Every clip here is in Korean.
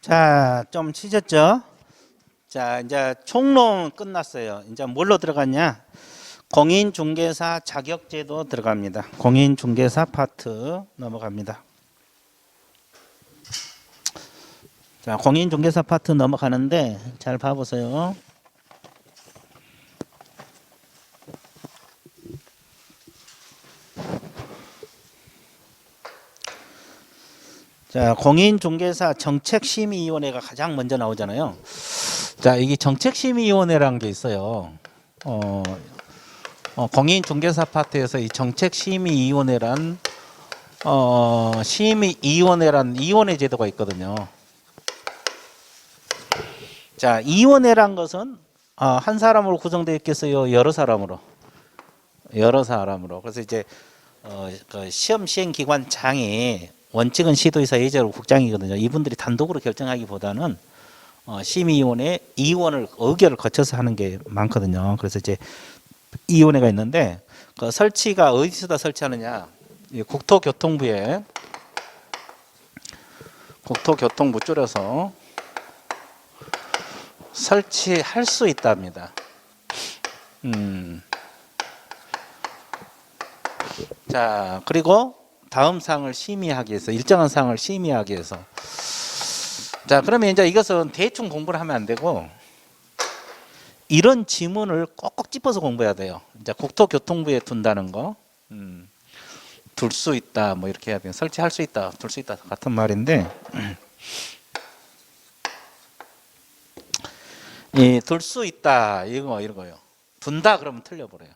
자, 좀 치셨죠? 자, 이제 총론 끝났어요. 이제 뭘로 들어갔냐? 공인중개사 자격제도 들어갑니다. 공인중개사 파트 넘어갑니다. 자, 공인중개사 파트 넘어가는데 잘 봐보세요. 자, 공인중개사 정책심의위원회가 가장 먼저 나오잖아요. 자, 이게 정책심의위원회라는 게 있어요. 공인중개사 파트에서 이 정책심의위원회란 심의위원회란 이원회 제도가 있거든요. 자, 이원회란 것은 한 사람으로 구성되어 있겠어요? 여러 사람으로? 여러 사람으로. 그래서 이제 그 시험 시행 기관장이 원칙은 시도의사 예제로 국장이거든요. 이분들이 단독으로 결정하기보다는 심의위원회 이원을 의결을 거쳐서 하는 게 많거든요. 그래서 이제 이원회가 있는데 그 설치가 어디서다 설치하느냐? 국토교통부에 국토교통부 줄여서 설치할 수 있답니다. 자, 그리고 다음 사항을 심의하기 위해서 일정한 사항을 심의하기 위해서 자, 그러면 이제 이것은 대충 공부를 하면 안 되고 이런 지문을 꼭꼭 짚어서 공부해야 돼요. 이제 국토교통부에 둔다는 거, 둘 수 있다, 뭐 이렇게 해야 돼요. 설치할 수 있다, 둘 수 있다 같은 말인데, 둘 수 있다 이거요. 둔다 그러면 틀려버려요.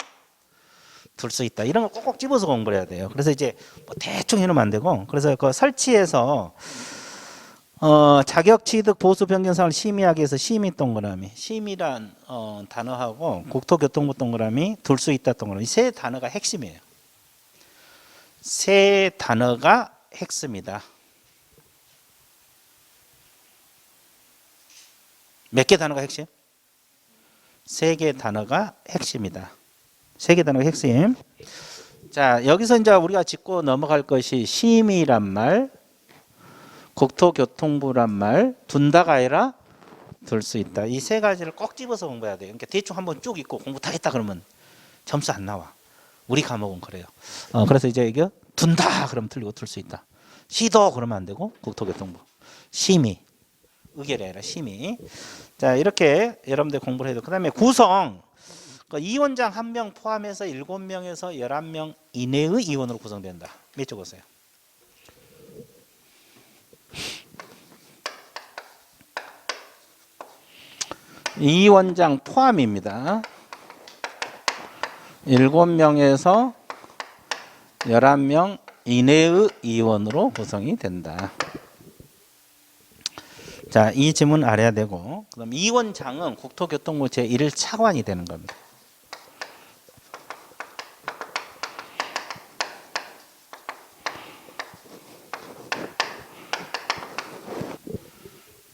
둘 수 있다 이런 거 꼭꼭 집어서 공부를 해야 돼요. 그래서 이제 뭐 대충 해놓으면 안 되고, 그래서 그 설치해서 자격 취득 보수 변경 사항을 심의하기 위해서 심의 동그라미, 심의란 단어하고 국토교통부 동그라미, 둘 수 있다 동그라미, 이 세 단어가 핵심이에요. 세 단어가 핵심이다. 몇 개 단어가 핵심? 세 개 단어가 핵심이다. 세 개 단어가 핵심. 자, 여기서 이제 우리가 짚고 넘어갈 것이 심의란 말, 국토교통부란 말, 둔다가 아니라 둘 수 있다. 이 세 가지를 꼭 집어서 공부해야 돼요. 그러니까 대충 한번 쭉 읽고 공부 다 했다 그러면 점수 안 나와. 우리 과목은 그래요. 그래서 이제 이게 둔다 그러면 틀리고 둘 수 있다. 시도 그러면 안 되고 국토교통부. 심의. 의결이 아니라 심의. 자, 이렇게 여러분들 공부를 해도, 그다음에 구성. 이원장 1명 포함해서 7명에서 11명 이내의 이원으로 구성된다. 몇 줄 보세요. 이원장 포함입니다. 7명에서 11명 이내의 이원으로 구성이 된다. 자, 이 지문 알아야 되고, 그럼 이원장은 국토교통부 제1차관이 되는 겁니다.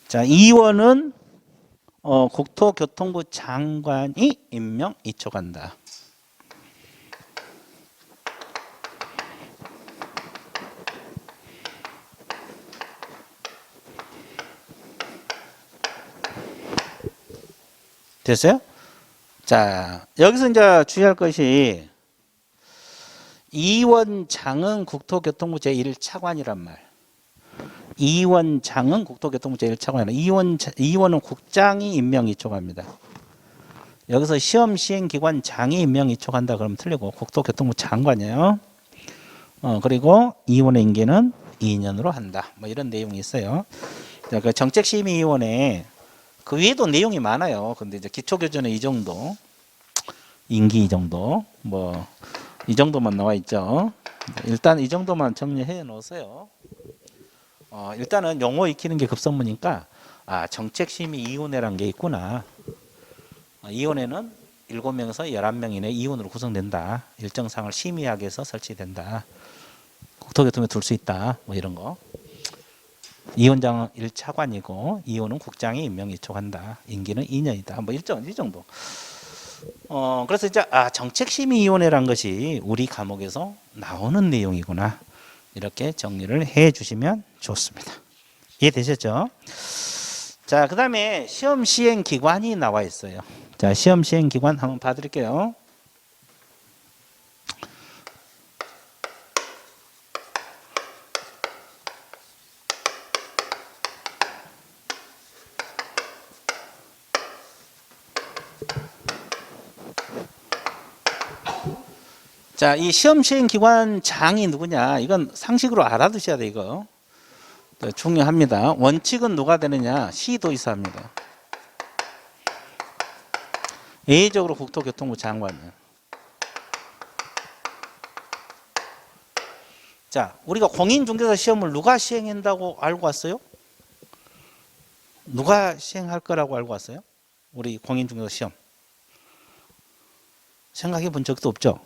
자, 이원은 국토교통부 장관이 임명 이촉한다. 됐어요? 자, 여기서 이제 주의할 것이 이원장은 국토교통부 제1차관이란 말. 이원장은 국토교통부 제1차관이라 이원은 국장이 임명 이촉합니다. 여기서 시험 시행기관장이 임명 이촉한다 그러면 틀리고 국토교통부 장관이에요. 그리고 이원의 임기는 2년으로 한다. 뭐 이런 내용이 있어요. 자, 그 정책심의위원회 그 위에도 내용이 많아요. 근데 이제 기초교전에 이 정도, 임기 이 정도, 뭐 이 정도만 나와 있죠. 일단 이 정도만 정리해 놓으세요. 일단은 용어 익히는 게 급선무니까 정책심의위원회란 게 있구나. 위원회는 7명에서 11명 이내 이원으로 구성된다. 일정 사항을 심의하기 위해서 설치된다. 국토교통부에 둘 수 있다. 뭐 이런 거. 이원장은 1차관이고 이원은 국장이 임명 이촉한다. 임기는 2년이다. 뭐 이 정도. 그래서 이제 정책심의위원회란 것이 우리 과목에서 나오는 내용이구나. 이렇게 정리를 해 주시면 좋습니다. 이해되셨죠? 자, 그 다음에 시험 시행 기관이 나와 있어요. 자, 시험 시행 기관 한번 봐드릴게요. 자, 이 시험 시행 기관 장이 누구냐? 이건 상식으로 알아두셔야 돼, 이거. 중요합니다. 원칙은 누가 되느냐? 시도의사입니다. 예외적으로 국토교통부 장관이에요. 자, 우리가 공인중개사 시험을 누가 시행한다고 알고 왔어요? 누가 시행할 거라고 알고 왔어요? 우리 공인중개사 시험. 생각해 본 적도 없죠?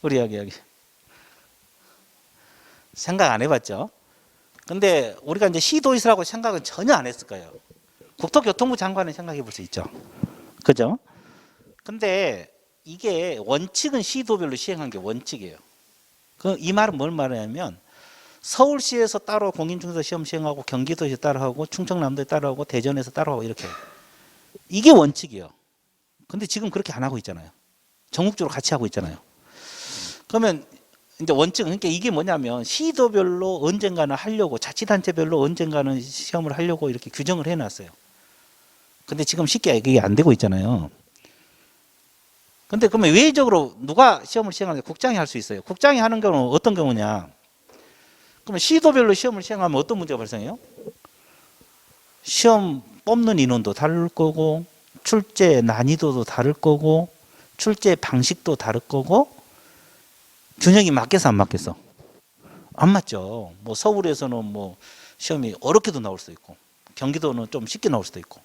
우리 여기. 생각 안 해봤죠? 근데 우리가 이제 시도의사라고 생각은 전혀 안 했을 거예요. 국토교통부 장관은 생각해 볼 수 있죠. 그죠? 근데 이게 원칙은 시도별로 시행한 게 원칙이에요. 이 말은 뭘 말하냐면 서울시에서 따로 공인중개사 시험 시행하고 경기도에서 따로 하고 충청남도에 따로 하고 대전에서 따로 하고 이렇게. 이게 원칙이에요. 근데 지금 그렇게 안 하고 있잖아요. 전국적으로 같이 하고 있잖아요. 그러면 이제 원칙은 그러니까 이게 뭐냐면 시도별로 언젠가는 하려고 자치단체별로 언젠가는 시험을 하려고 이렇게 규정을 해놨어요. 근데 지금 쉽게 이게 안 되고 있잖아요. 근데 그러면 외적으로 누가 시험을 시행하냐? 국장이 할 수 있어요. 국장이 하는 경우는 어떤 경우냐? 그러면 시도별로 시험을 시행하면 어떤 문제가 발생해요? 시험 뽑는 인원도 다를 거고 출제 난이도도 다를 거고 출제 방식도 다를 거고 균형이 맞겠어 안 맞겠어? 안 맞죠. 뭐 서울에서는 뭐 시험이 어렵게도 나올 수도 있고 경기도는 좀 쉽게 나올 수도 있고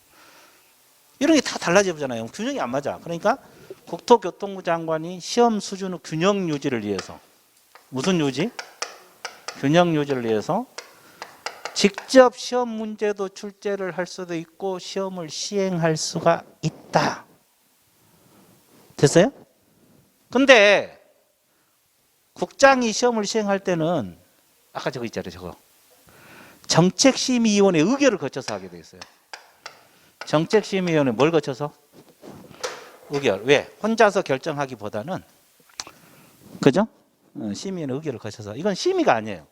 이런 게 다 달라지잖아요. 균형이 안 맞아. 그러니까 국토교통부 장관이 시험 수준의 균형 유지를 위해서 무슨 유지? 균형 유지를 위해서 직접 시험 문제도 출제를 할 수도 있고 시험을 시행할 수가 있다. 됐어요? 근데 국장이 시험을 시행할 때는 아까 저거 있잖아요. 저거 정책심의위원회 의결을 거쳐서 하게 돼 있어요. 정책심의위원회 뭘 거쳐서? 의결. 왜? 혼자서 결정하기보다는 그죠? 심의위원회 의결을 거쳐서. 이건 심의가 아니에요.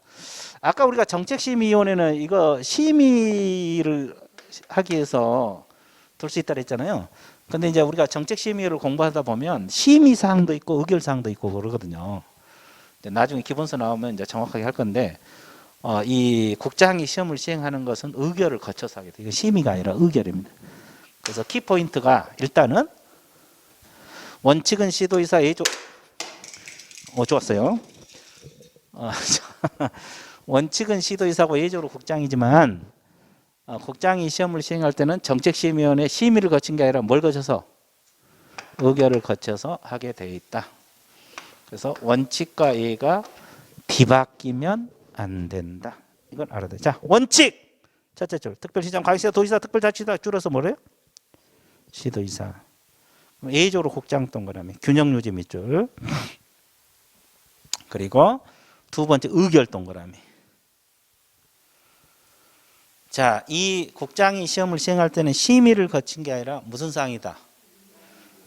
아까 우리가 정책심의위원회는 이거 심의를 하기 위해서 둘 수 있다 그랬잖아요. 근데 이제 우리가 정책심의를 공부하다 보면 심의사항도 있고 의결사항도 있고 그러거든요. 나중에 기본서 나오면 이제 정확하게 할 건데 이 국장이 시험을 시행하는 것은 의결을 거쳐서 하게 돼요. 이거 심의가 아니라 의결입니다. 그래서 키포인트가 일단은 원칙은 시도의사 예조 좋았어요. 원칙은 시도의사고 예조로 국장이지만 국장이 시험을 시행할 때는 정책심의위원회 심의를 거친 게 아니라 뭘 거쳐서? 의결을 거쳐서 하게 돼 있다. 그래서 원칙과 예가 뒤바뀌면 안 된다. 이건 알아야 돼. 자, 원칙. 첫째 줄. 특별시장, 광역시장, 도지사, 특별자치다 줄여서 뭐래요? 시도의사. 예조로 국장 동그라미. 균형 유지 밑줄. 그리고 두 번째 의결 동그라미. 자, 이 국장이 시험을 시행할 때는 심의를 거친 게 아니라 무슨 사항이다?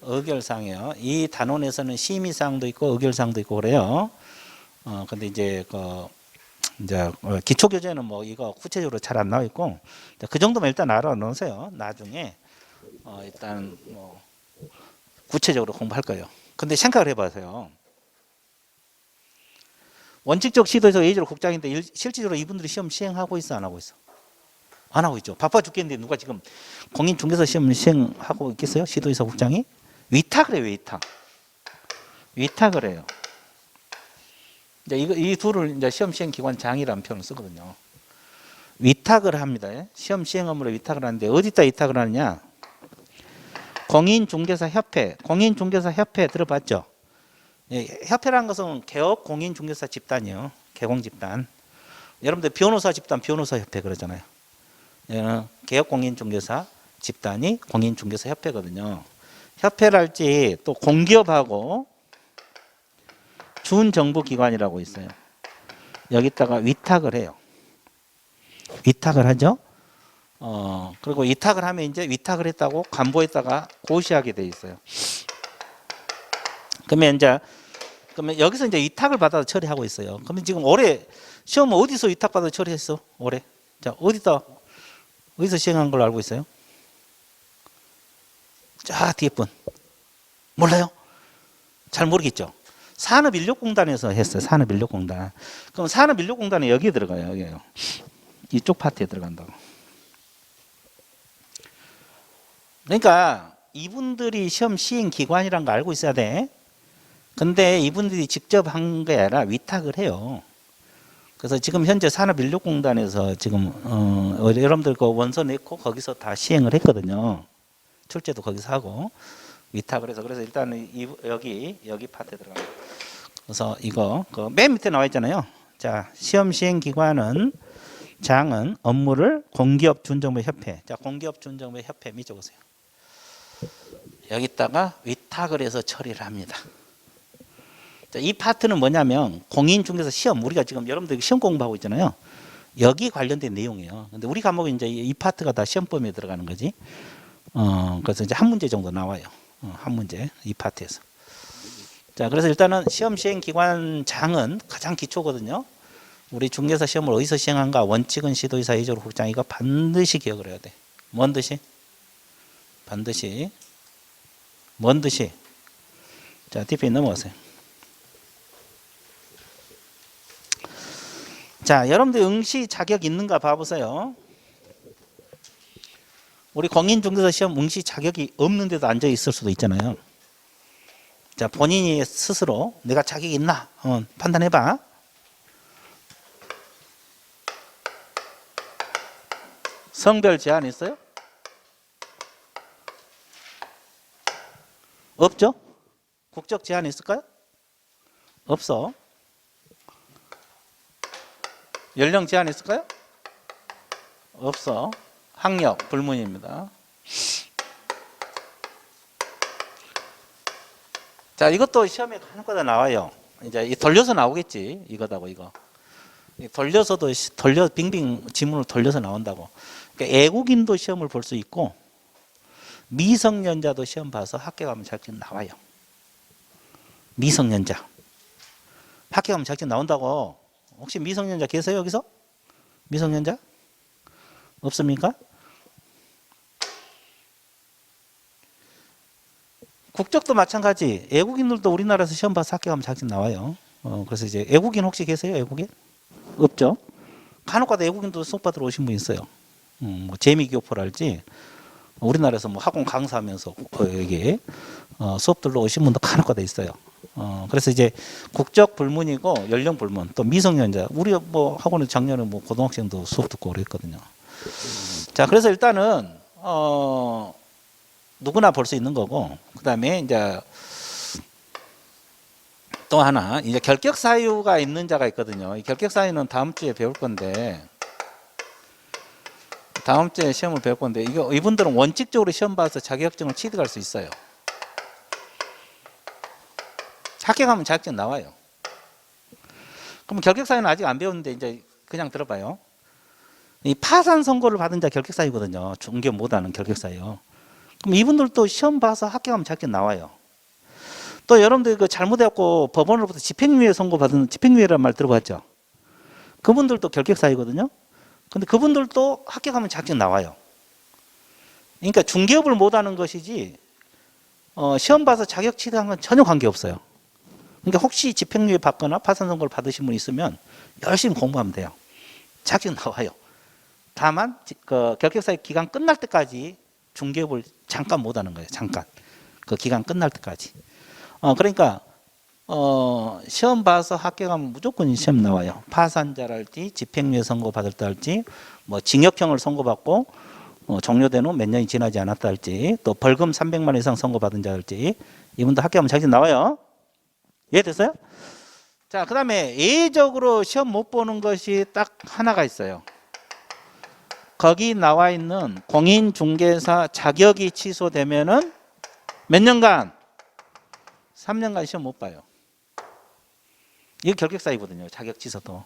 의결사항이에요. 이 단원에서는 심의사항도 있고 의결사항도 있고 그래요. 근데 이제 기초교재는 뭐 이거 구체적으로 잘 안 나와 있고 그 정도만 일단 알아놓으세요. 나중에 일단 뭐 구체적으로 공부할 거예요. 근데 생각을 해봐세요. 원칙적 시도에서 예의적으로 국장인데 실질적으로 이분들이 시험 시행하고 있어 안 하고 있어? 안 하고 있죠. 바빠 죽겠는데 누가 지금 공인중개사 시험 시행하고 있겠어요? 시도의사 국장이? 위탁을 해요. 위탁을 해요. 이제 이 둘을 이제 시험 시행 기관 장이라는 표현을 쓰거든요. 위탁을 합니다. 시험 시행 업무를 위탁을 하는데 어디다 위탁을 하느냐? 공인중개사 협회 들어봤죠? 협회라는 것은 개업 공인중개사 집단이요. 개공 집단. 여러분들 변호사 집단 변호사 협회 그러잖아요. 개업 공인중개사 집단이 공인중개사 협회거든요. 협회랄지 또 공기업하고 준정부기관이라고 있어요. 여기다가 위탁을 해요. 위탁을 하죠. 그리고 위탁을 하면 이제 위탁을 했다고 간부에다가 고시하게 돼 있어요. 그러면 여기서 이제 위탁을 받아서 처리하고 있어요. 그러면 지금 올해 시험 어디서 위탁 받아 처리했어? 올해. 자, 어디서 시행한 걸로 알고 있어요? 자, 뒤에 분. 몰라요? 잘 모르겠죠? 산업인력공단에서 했어요. 산업인력공단. 그럼 산업인력공단은 여기에 들어가요. 여기요. 이쪽 파트에 들어간다고. 그러니까 이분들이 시험 시행 기관이란 거 알고 있어야 돼. 근데 이분들이 직접 한 게 아니라 위탁을 해요. 그래서 지금 현재 산업인력공단에서 지금 여러분들 그 원서 내고 거기서 다 시행을 했거든요. 출제도 거기서 하고 위탁을 해서 그래서 일단은 여기 파트에 들어갑니다. 그래서 이거 그 맨 밑에 나와 있잖아요. 자, 시험 시행 기관은 장은 업무를 공기업 준정부 협회. 자, 공기업 준정부 협회 밑에 보세요. 여기다가 위탁을 해서 처리를 합니다. 자, 이 파트는 뭐냐면 공인중개사 시험, 우리가 지금 여러분들 시험 공부하고 있잖아요. 여기 관련된 내용이에요. 근데 우리 과목은 이제 이 파트가 다 시험 범위에 들어가는 거지. 그래서 이제 한 문제 정도 나와요. 한 문제 이 파트에서. 자, 그래서 일단은 시험 시행 기관 장은 가장 기초거든요. 우리 중개사 시험을 어디서 시행한가? 원칙은 시도의사 이적으로 국장. 이거 반드시 기억을 해야 돼. 뭔 뜻이? 반드시. 뭔 뜻이? 자, 뒷페이지 넘어가세요. 자, 여러분들 응시 자격 있는가 봐보세요. 우리 공인중개사 시험 응시 자격이 없는데도 앉아 있을 수도 있잖아요. 자, 본인이 스스로 내가 자격이 있나 판단해봐. 성별 제한 있어요? 없죠? 국적 제한 있을까요? 없어. 연령 제한 있을까요? 없어. 학력 불문입니다. 자, 이것도 시험에 간혹가다 나와요. 이제 돌려서 나오겠지. 이거다고 이거. 돌려서도 빙빙 지문을 돌려서 나온다고. 그러니까 애국인도 시험을 볼 수 있고 미성년자도 시험 봐서 합격하면 자격증 나와요. 미성년자 합격하면 자격증 나온다고. 혹시 미성년자 계세요 여기서? 미성년자? 없습니까? 국적도 마찬가지. 애국인들도 우리나라에서 시험 봐서 합격하면 자격증 나와요. 그래서 이제 애국인 혹시 계세요? 애국인? 없죠. 간혹가다 애국인도 수업 받으러 오신 분 있어요. 뭐 재미교포랄지 우리나라에서 뭐 학원 강사하면서 여기 수업 들러 오신 분도 간혹가다 있어요. 그래서 이제 국적 불문이고 연령 불문, 또 미성년자. 우리 뭐 학원에 작년에 뭐 고등학생도 수업 듣고 그랬거든요. 자, 그래서 일단은 누구나 볼 수 있는 거고, 그 다음에 이제 또 하나 이제 결격 사유가 있는 자가 있거든요. 이 결격 사유는 다음 주에 배울 건데, 다음 주에 시험을 배울 건데, 이분들은 원칙적으로 시험 봐서 자격증을 취득할 수 있어요. 합격하면 자격증 나와요. 그럼 결격 사유는 아직 안 배웠는데 이제 그냥 들어봐요. 이 파산 선고를 받은 자 결격 사유거든요. 중개 못하는 결격 사유. 그럼 이분들도 시험 봐서 합격하면 자격증 나와요. 또 여러분들 그 잘못해갖고 법원으로부터 집행유예 선고 받은 집행유예라는 말 들어봤죠? 그분들도 결격 사유거든요. 근데 그분들도 합격하면 자격증 나와요. 그러니까 중개업을 못하는 것이지 시험 봐서 자격 취득한 건 전혀 관계없어요. 그러니까 혹시 집행유예 받거나 파산 선고를 받으신 분 있으면 열심히 공부하면 돼요. 자격증 나와요. 다만 그 결격사유 기간 끝날 때까지 중개업을 잠깐 못하는 거예요. 잠깐 그 기간 끝날 때까지. 그러니까 시험 봐서 합격하면 무조건 시험 나와요. 파산자랄지 집행유예 선고 받을 때 할지 뭐 징역형을 선고받고 종료된 후 몇 년이 지나지 않았다 할지 또 벌금 300만 원 이상 선고받은 자 할지 이분도 합격하면 자격증 나와요. 이해됐어요? 자, 그 다음에 예외적으로 시험 못 보는 것이 딱 하나가 있어요. 거기 나와 있는 공인중개사 자격이 취소되면은 몇 년간? 3년간 시험 못 봐요. 이게 결격사유거든요. 자격 취소도.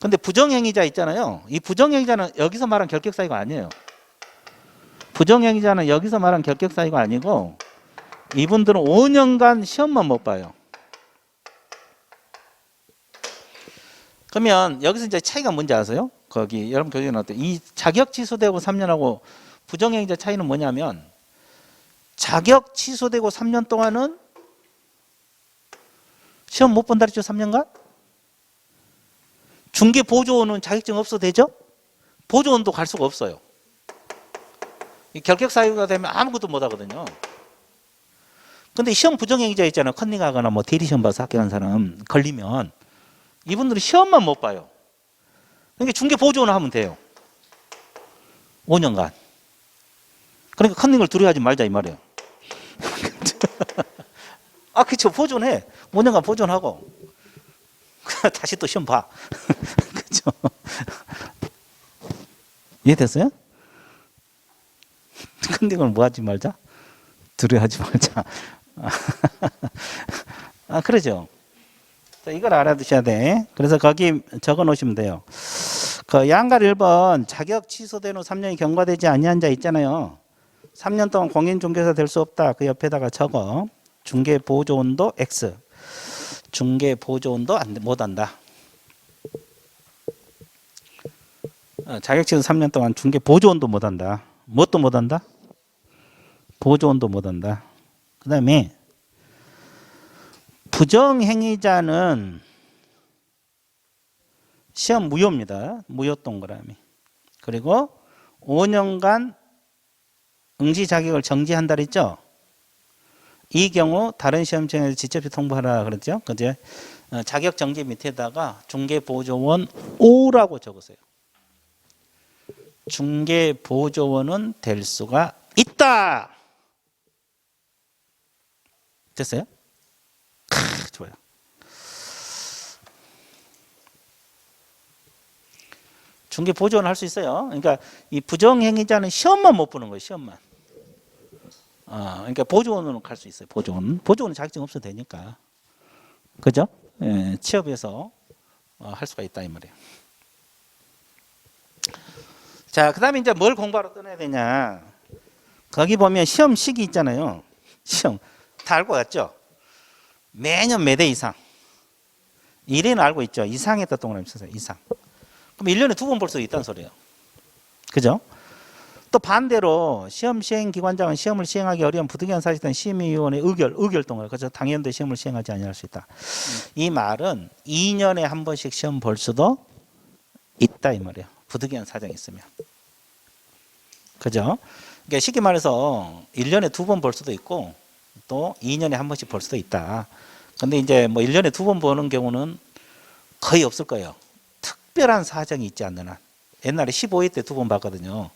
근데 부정행위자 있잖아요. 이 부정행위자는 여기서 말한 결격사유가 아니에요. 부정행위자는 여기서 말한 결격사유가 아니고 이분들은 5년간 시험만 못 봐요. 그러면 여기서 이제 차이가 뭔지 아세요? 거기 여러분 교재에 나왔던 이 자격 취소되고 3년하고 부정행위자 차이는 뭐냐면 자격 취소되고 3년 동안은 시험 못 본다 그랬죠? 3년간? 중개보조원은 자격증 없어도 되죠? 보조원도 갈 수가 없어요. 결격사유가 되면 아무것도 못 하거든요. 근데 시험 부정행위자 있잖아요. 컨닝하거나 뭐 대리시험 봐서 합격한 사람 걸리면 이분들은 시험만 못 봐요. 그러니까 중개보조원을 하면 돼요. 5년간. 그러니까 컨닝을 두려워하지 말자 이 말이에요. 아, 그쵸. 보존해. 5년간 보존하고. 다시 또 시험 봐. 그쵸. 이해됐어요? 컨닝을 뭐 하지 말자? 두려워하지 말자. 아, 그러죠. 자, 이걸 알아두셔야 돼. 그래서 거기 적어 놓으시면 돼요. 그 양갈 1번 자격 취소된 후 3년이 경과되지 아니한 자 있잖아요. 3년 동안 공인중개사 될 수 없다. 그 옆에다가 적어. 중개보조원도 X. 중개보조원도 못한다. 자격 취소 3년 동안 중개보조원도 못한다. 뭣도 못한다? 보조원도 못한다. 그 다음에 부정행위자는 시험 무효입니다. 무효 동그라미. 그리고 5년간 응시 자격을 정지한다 그랬죠? 이 경우 다른 시험장에서 직접 통보하라 그랬죠? 그죠? 자격 정지 밑에다가 중개보조원 O라고 적으세요. 중개보조원은 될 수가 있다. 됐어요? 좋아요. 중개보조원 할 수 있어요. 그러니까 이 부정행위자는 시험만 못 보는 거예요. 시험만. 그러니까 보조원으로 갈 수 있어요. 보조원은 자격증 없어도 되니까. 그죠? 예, 취업에서 할 수가 있다 이 말이에요. 자, 그다음에 이제 뭘 공부하러 떠나야 되냐? 거기 보면 시험 시기 있잖아요. 시험 다 알고 갔죠? 매년 몇 회 이상. 1회는 알고 있죠. 이상에다 동그라미 쳐서 이상. 그럼 1년에 2번 볼 수 있다는 소리예요. 그죠? 또 반대로 시험 시행 기관장은 시험을 시행하기 어려운 부득이한 사실은 심의위원회 의결 동안 그래서 당연대 시험을 시행하지 아니할 수 있다. 이 말은 2년에 한 번씩 시험 볼 수도 있다 이 말이에요. 부득이한 사정이 있으면. 그죠? 그러니까 쉽게 말해서 1년에 2번 볼 수도 있고 또 2년에 한 번씩 볼 수도 있다. 근데 이제 뭐 1년에 2번 보는 경우는 거의 없을 거예요. 특별한 사정이 있지 않는 한. 옛날에 15회 때 2번 봤거든요.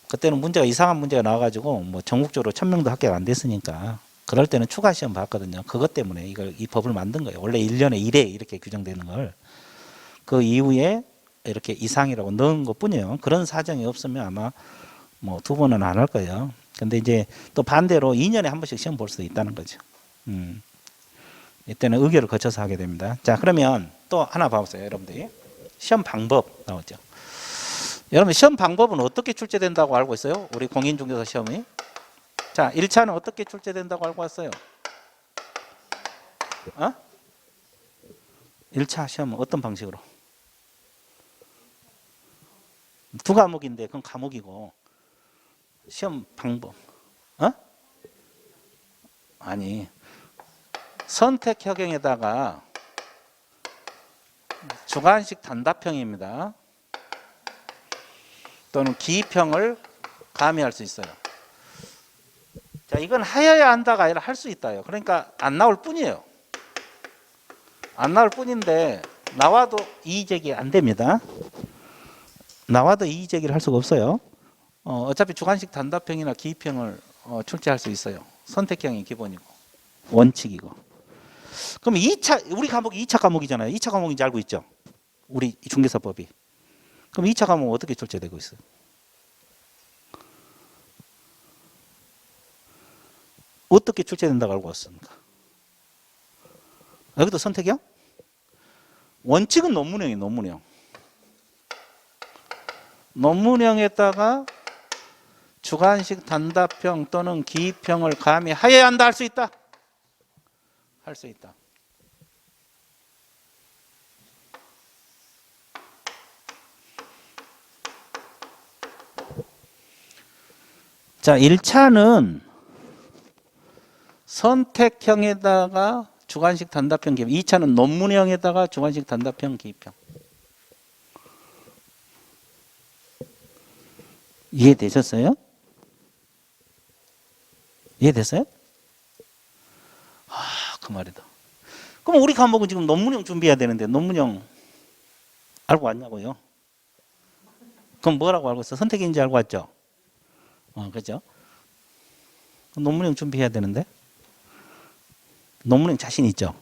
그때는 문제가 이상한 문제가 나와가지고 뭐 전국적으로 1000명도 합격 안 됐으니까 그럴 때는 추가 시험 봤거든요. 그것 때문에 이 법을 만든 거예요. 원래 1년에 1회 이렇게 규정되는 걸 그 이후에 이렇게 이상이라고 넣은 것 뿐이에요. 그런 사정이 없으면 아마 뭐 2번은 안 할 거예요. 근데 이제 또 반대로 2년에 한 번씩 시험 볼 수도 있다는 거죠. 이때는 의결을 거쳐서 하게 됩니다. 자, 그러면 또 하나 봐보세요. 여러분들이 시험 방법 나오죠. 여러분 시험 방법은 어떻게 출제된다고 알고 있어요? 우리 공인중개사 시험이. 자, 1차는 어떻게 출제된다고 알고 왔어요? 1차 시험은 어떤 방식으로? 2과목인데 그건 과목이고 시험 방법. 아니 선택혁명에다가 주관식 단답형입니다. 또는 기입형을 가미할 수 있어요. 자, 이건 하여야 한다가 아니라 할 수 있다요. 그러니까 안 나올 뿐이에요. 안 나올 뿐인데 나와도 이의제기 안 됩니다. 나와도 이의제기를 할 수가 없어요. 어차피 주관식 단답형이나 기입형을 출제할 수 있어요. 선택형이 기본이고 원칙이고. 그럼 2차 우리 과목이 2차 과목이잖아요. 2차 과목인지 알고 있죠? 우리 중개사법이. 그럼 2차 과목은 어떻게 출제되고 있어요? 어떻게 출제된다고 알고 왔습니까? 여기도 선택형? 원칙은 논문형이에요. 논문형. 논문형에다가 주관식 단답형 또는 기입형을 가미하여야 한다. 할 수 있다. 할 수 있다. 자, 1차는 선택형에다가 주관식 단답형 기입. 2차는 논문형에다가 주관식 단답형 기입형. 이해되셨어요? 이해됐어요? 그 말이다. 그럼 우리 과목은 지금 논문형 준비해야 되는데 논문형 알고 왔냐고요? 그럼 뭐라고 알고 있어? 선택인지 알고 왔죠? 그죠? 논문형 준비해야 되는데 논문형 자신 있죠?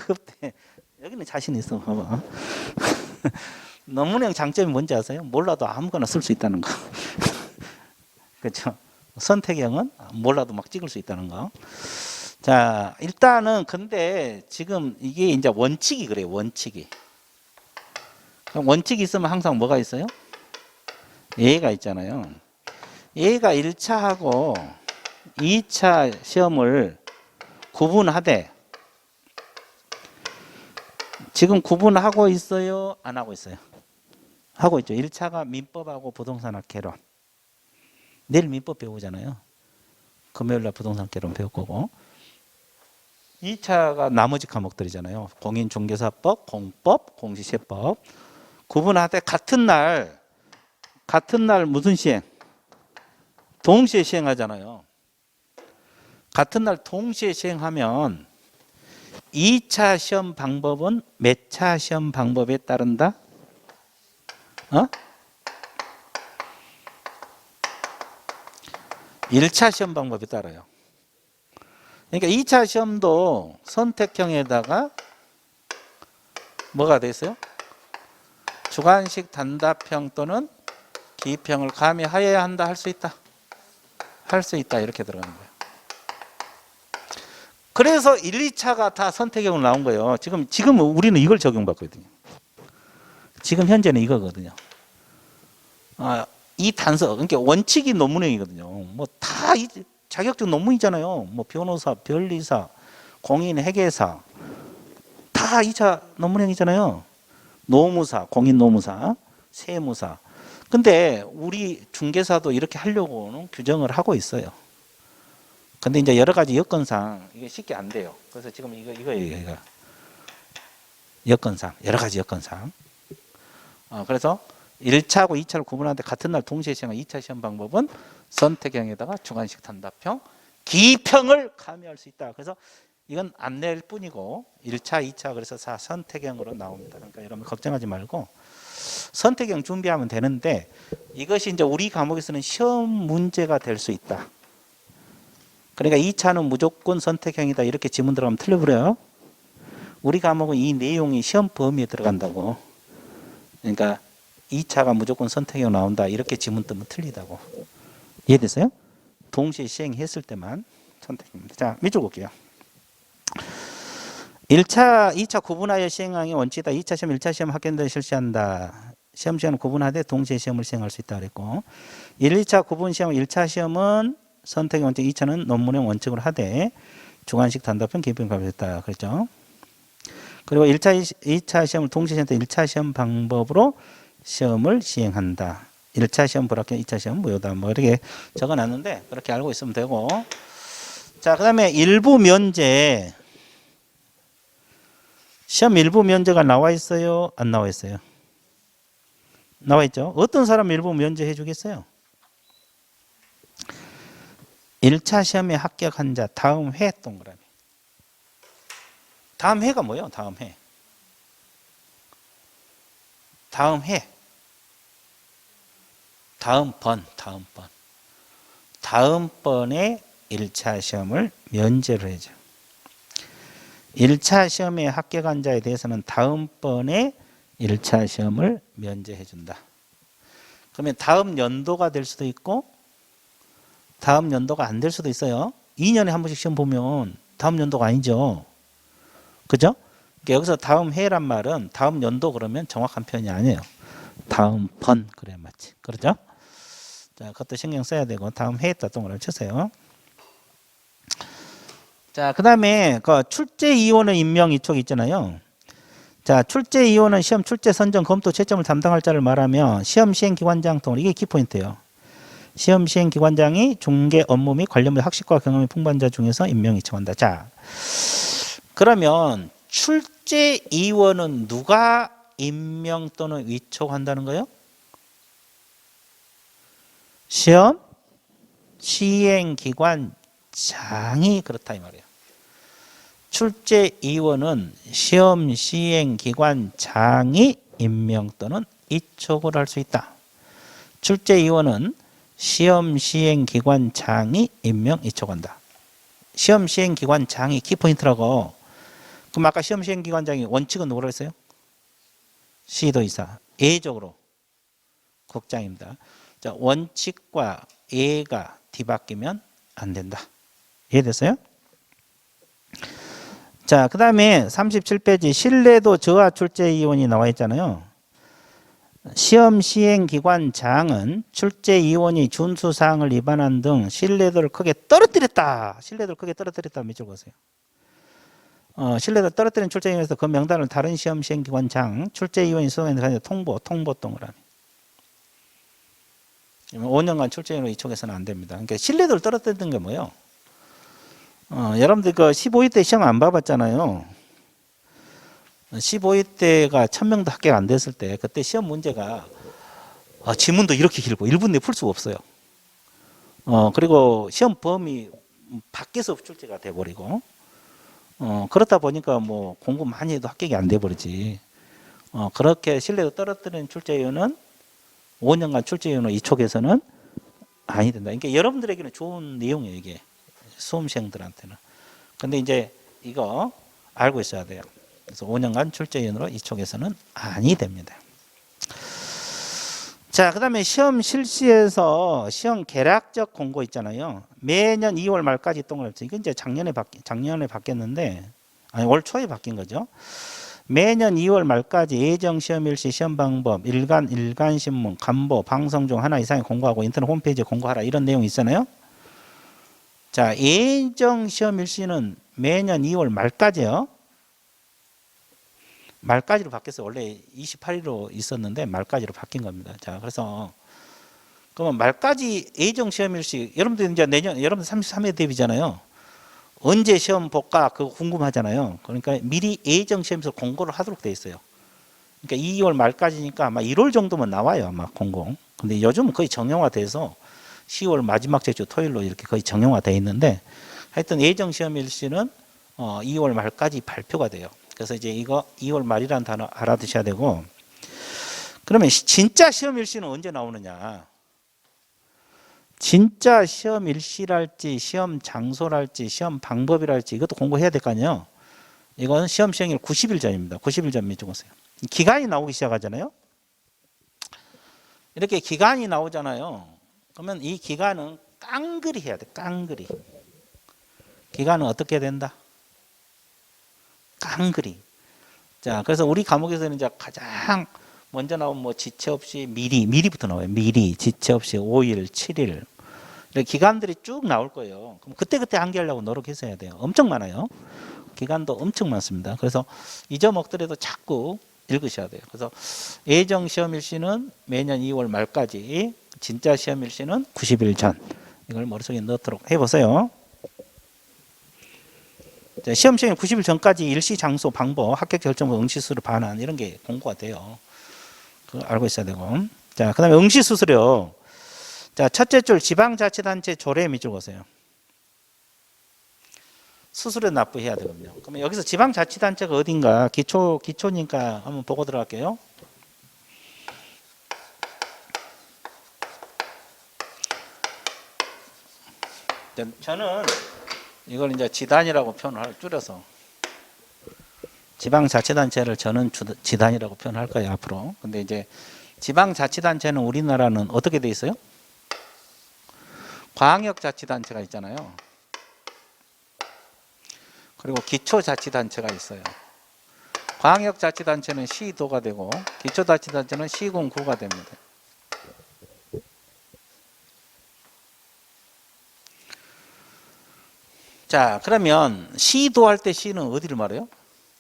없대. 여기는 자신 있어. 봐봐. 논문형 장점이 뭔지 아세요? 몰라도 아무거나 쓸 수 있다는 거. 그렇죠? 선택형은 몰라도 막 찍을 수 있다는 거. 자, 일단은 근데 지금 이게 이제 원칙이 그래요. 원칙이. 원칙이 있으면 항상 뭐가 있어요? 예가 있잖아요. 예가 1차하고 2차 시험을 구분하되 지금 구분하고 있어요? 안 하고 있어요? 하고 있죠. 1차가 민법하고 부동산학 개론. 내일 민법 배우잖아요. 금요일날 부동산 개론 배울 거고. 2차가 나머지 과목들이잖아요. 공인중개사법, 공법, 공시세법. 구분하되 같은 날 무슨 시행? 동시에 시행하잖아요. 같은 날 동시에 시행하면 2차 시험 방법은 몇 차 시험 방법에 따른다? 1차 시험 방법에 따라요. 그러니까 2차 시험도 선택형에다가 뭐가 돼 있어요? 주관식 단답형 또는 기입형을 가미하여야 한다. 할 수 있다. 할 수 있다. 이렇게 들어가는 거예요. 그래서 1, 2차가 다 선택형으로 나온 거예요. 지금 우리는 이걸 적용받거든요. 지금 현재는 이거거든요. 이 단서, 그러니까 원칙이 논문형이거든요. 뭐 다 자격증 논문이잖아요. 뭐 변호사, 변리사, 공인 회계사 다 2차 논문형이잖아요. 노무사, 공인 노무사, 세무사. 근데 우리 중개사도 이렇게 하려고는 규정을 하고 있어요. 근데 이제 여러 가지 여건상 이게 쉽게 안 돼요. 그래서 지금 이거 여건상, 여러 가지 여건상. 그래서 1차하고 2차를 구분하는데 같은 날 동시에 시행한 2차 시험 방법은 선택형에다가 주관식 단답형, 기입형을 가미할 수 있다. 그래서 이건 안 낼 뿐이고 1차, 2차 그래서 다 선택형으로 나옵니다. 그러니까 여러분 걱정하지 말고 선택형 준비하면 되는데 이것이 이제 우리 과목에서는 시험 문제가 될 수 있다. 그러니까 2차는 무조건 선택형이다. 이렇게 지문 들어가면 틀려버려요. 우리 과목은 이 내용이 시험 범위에 들어간다고. 그러니까 2차가 무조건 선택형 나온다. 이렇게 지문 뜨면 틀리다고. 이해됐어요? 동시에 시행했을 때만 선택입니다. 자, 밑줄 볼게요. 1차, 2차 구분하여 시행하기 원칙이다. 2차 시험, 1차 시험 학교인들 실시한다. 시험 시간을 구분하되 동시에 시험을 시행할 수 있다 그랬고 1, 2차 구분 시험, 1차 시험은 선택형 원칙, 2차는 논문형 원칙으로 하되 주관식 단답형 기입형 가르쳤다 그랬죠. 그리고 1차, 2차 시험을 동시에 시행할 때 1차 시험 방법으로 시험을 시행한다. 1차 시험 불합격, 2차 시험 무효다. 뭐 이렇게 적어놨는데 그렇게 알고 있으면 되고. 자, 그 다음에 일부 면제. 시험 일부 면제가 나와 있어요? 안 나와 있어요? 나와 있죠? 어떤 사람 일부 면제 해주겠어요? 1차 시험에 합격한 자 다음 회 동그라미. 다음 해가 뭐예요? 다음 해. 다음 해. 다음번에 1차 시험을 면제를 해줘. 1차 시험에 합격한 자에 대해서는 다음번에 1차 시험을 면제해 준다. 그러면 다음 연도가 될 수도 있고 다음 연도가 안 될 수도 있어요. 2년에 한 번씩 시험 보면 다음 연도가 아니죠. 그죠? 그러니까 여기서 다음 해란 말은 다음 연도 그러면 정확한 표현이 아니에요. 다음 번 그래 맞지. 그렇죠? 자, 그것도 신경 써야 되고 다음 해에다 동그라미 치세요. 자, 그다음에 그 출제 이원의 임명 이촉 있잖아요. 자, 출제 이원은 시험 출제 선정 검토 채점을 담당할 자를 말하며 시험 시행 기관장 등 이게 키포인트예요. 시험 시행 기관장이 중개 업무 및 관련 학식과 경험이 풍부한 자 중에서 임명 이촉한다. 자, 그러면 출제 이원은 누가 임명 또는 위촉한다는 거예요? 시험 시행 기관장이 그렇다 이 말이에요. 출제 이원은 시험 시행 기관장이 임명 또는 위촉을 할 수 있다. 출제 이원은 시험 시행 기관장이 임명 위촉한다. 시험 시행 기관장이 키포인트라고. 그럼 아까 시험 시행 기관장이 원칙은 누구라고 했어요? 시도이사. 예외적으로 국장입니다. 자, 원칙과 예가 뒤바뀌면 안 된다. 이해됐어요? 자, 그 다음에 37페이지 신뢰도 저하 출제 이원이 나와 있잖아요. 시험 시행 기관장은 출제 이원이 준수 사항을 위반한 등 신뢰도를 크게 떨어뜨렸다. 신뢰도를 크게 떨어뜨렸다. 밑줄 그으세요. 신뢰도 떨어뜨린 출제 이원에서 그 명단을 다른 시험 시행 기관장 출제 이원이 수행한 통보 동그라미. 5년간 출제 이원으로 이촉해서는 안 됩니다. 그러니까 신뢰도를 떨어뜨리는 게 뭐예요? 여러분들 그 15위 때 시험 안 봐봤잖아요. 15위 때가 1000명도 합격 안 됐을 때 그때 시험 문제가 지문도 이렇게 길고 1분 내에 풀 수가 없어요. 그리고 시험 범위 밖에서 출제가 돼버리고 그렇다 보니까 뭐 공부 많이 해도 합격이 안 돼버리지. 그렇게 신뢰도 떨어뜨리는 출제위원은 5년간 출제위원으로 이촉에서는 아니 된다. 그러니까 여러분들에게는 좋은 내용이에요 이게. 수험생들한테는. 근데 이제 이거 알고 있어야 돼요. 그래서 5년간 출제위원으로 이촉에서는 아니 됩니다. 자, 그 다음에 시험 실시에서 시험 개략적 공고 있잖아요. 매년 2월 말까지 동그라미. 이건 이제 작년에 바뀌었는데, 아니 올 초에 바뀐 거죠. 매년 2월 말까지 예정 시험 일시 시험 방법, 일간 신문, 간보, 방송 중 하나 이상의 공고하고 인터넷 홈페이지에 공고하라 이런 내용이 있잖아요. 자, 예정 시험 일시는 매년 2월 말까지요. 말까지로 바뀌었어요. 원래 28일로 있었는데 말까지로 바뀐 겁니다. 자, 그래서 그러면 말까지 예정 시험 일시 여러분들 이제 내년 여러분들 33회 대비잖아요. 언제 시험 볼까 그거 궁금하잖아요. 그러니까 미리 예정 시험에서 공고를 하도록 돼 있어요. 그러니까 2월 말까지니까 아마 1월 정도면 나와요. 아마 공고. 근데 요즘은 거의 정형화돼서 10월 마지막 주 토요일로 이렇게 거의 정형화돼 있는데 하여튼 예정 시험 일시는 2월 말까지 발표가 돼요. 그래서 이제 이거 2월 말이라는 단어 알아두셔야 되고 그러면 진짜 시험 일시는 언제 나오느냐? 진짜 시험 일시랄지 시험 장소랄지 시험 방법이랄지 이것도 공부해야 될 거 아니에요. 이건 시험 시행일 90일 전입니다. 90일 전 밑줄거세요. 기간이 나오기 시작하잖아요. 이렇게 기간이 나오잖아요. 그러면 이 기간은 깡그리 해야 돼. 깡그리. 기간은 어떻게 된다? 깡그리. 자, 그래서 우리 과목에서는 이제 가장 먼저 나온 뭐 지체 없이 미리부터 나와요. 미리, 지체 없이 5일, 7일. 이렇게 기간들이 쭉 나올 거예요. 그럼 그때그때 암기하려고 노력해서 해야 돼요. 엄청 많아요. 기간도 엄청 많습니다. 그래서 잊어먹더라도 자꾸 읽으셔야 돼요. 그래서 예정 시험 일시는 매년 2월 말까지, 진짜 시험 일시는 90일 전. 이걸 머릿속에 넣도록 해보세요. 시험 시행일 90일 전까지 일시, 장소, 방법, 합격 결정과 응시수술 반환 이런 게 공고가 돼요. 그거 알고 있어야 되고. 자, 그다음에 응시수수료. 자, 첫째 줄 지방자치단체 조례 밑줄 보세요. 수수료 납부해야 되거든요. 그러면 여기서 지방자치단체가 어딘가 기초니까 한번 보고 들어갈게요. 저는 이걸 이제 지단이라고 표현을 줄여서 지방자치단체를 저는 지단이라고 표현할 거예요 앞으로. 근데 이제 지방자치단체는 우리나라는 어떻게 돼 있어요? 광역자치단체가 있잖아요. 그리고 기초자치단체가 있어요. 광역자치단체는 시도가 되고 기초자치단체는 시군구가 됩니다. 자, 그러면 시도할 때 시는 어디를 말해요?